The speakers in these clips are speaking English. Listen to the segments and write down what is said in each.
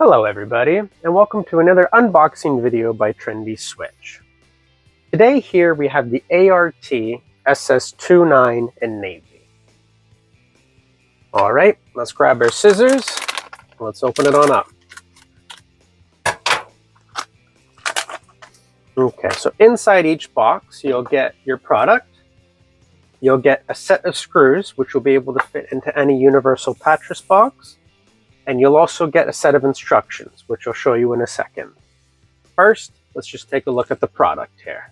Hello everybody, and welcome to another unboxing video by Trendi Switch. Today here we have the ART SS29 in navy. Alright, let's grab our scissors, and let's open it on up. Okay, so inside each box you'll get your product, you'll get a set of screws which will be able to fit into any universal pattress box, and you'll also get a set of instructions, which I'll show you in a second. First, let's just take a look at the product here.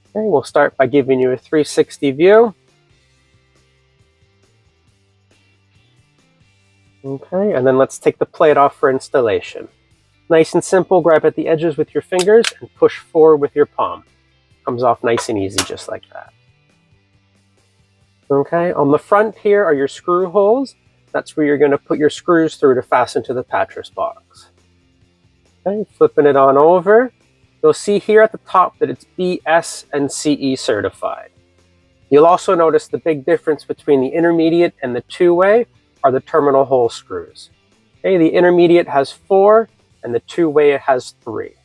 Okay, we'll start by giving you a 360 view. Okay, and then let's take the plate off for installation. Nice and simple, grab at the edges with your fingers and push forward with your palm. Comes off nice and easy, just like that. Okay, on the front here are your screw holes. That's where you're going to put your screws through to fasten to the pattress box. Okay, flipping it on over, you'll see here at the top that it's BS and CE certified. You'll also notice the big difference between the intermediate and the two-way are the terminal hole screws. Okay, the intermediate has 4 and the two-way has 3.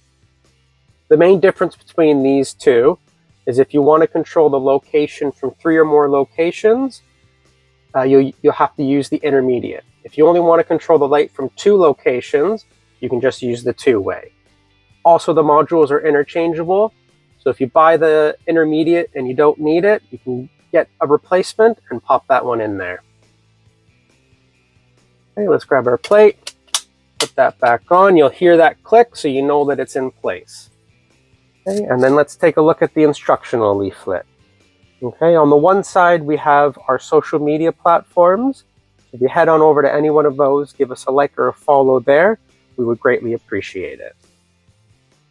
The main difference between these two is if you want to control the location from 3 or more locations, you'll have to use the intermediate. If you only want to control the light from 2 locations, you can just use the two-way. Also, the modules are interchangeable, so if you buy the intermediate and you don't need it, you can get a replacement and pop that one in there. Okay, let's grab our plate, put that back on. You'll hear that click, so you know that it's in place. Okay, and then let's take a look at the instructional leaflet. Okay, on the one side we have our social media platforms. If you head on over to any one of those, give us a like or a follow there, we would greatly appreciate it.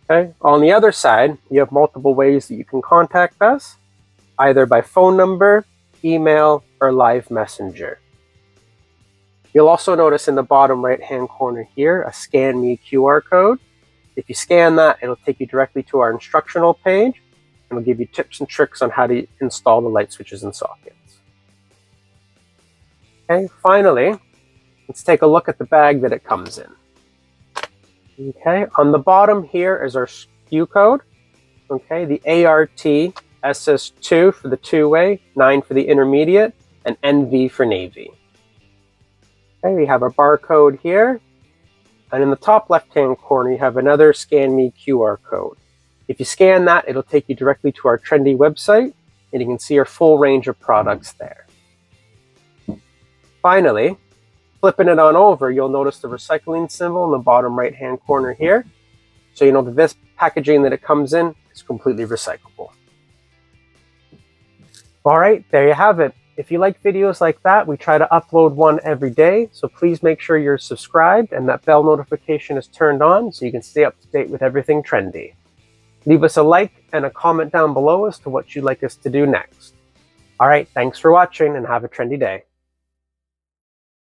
Okay, on the other side, you have multiple ways that you can contact us, either by phone number, email, or live messenger. You'll also notice in the bottom right hand corner here a Scan Me QR code. If you scan that, it'll take you directly to our instructional page. We'll give you tips and tricks on how to install the light switches and sockets. Okay, finally, let's take a look at the bag that it comes in. Okay, on the bottom here is our SKU code. Okay, the ART SS2 for the two-way, 9 for the intermediate, and NV for navy. Okay, we have our barcode here, and in the top left-hand corner you have another Scan Me QR code. If you scan that, it'll take you directly to our Trendi website, and you can see our full range of products there. Finally, flipping it on over, you'll notice the recycling symbol in the bottom right-hand corner here. So you know that this packaging that it comes in is completely recyclable. All right, there you have it. If you like videos like that, we try to upload one every day, so please make sure you're subscribed and that bell notification is turned on so you can stay up to date with everything trendy. Leave us a like and a comment down below as to what you'd like us to do next. All right, thanks for watching and have a trendy day.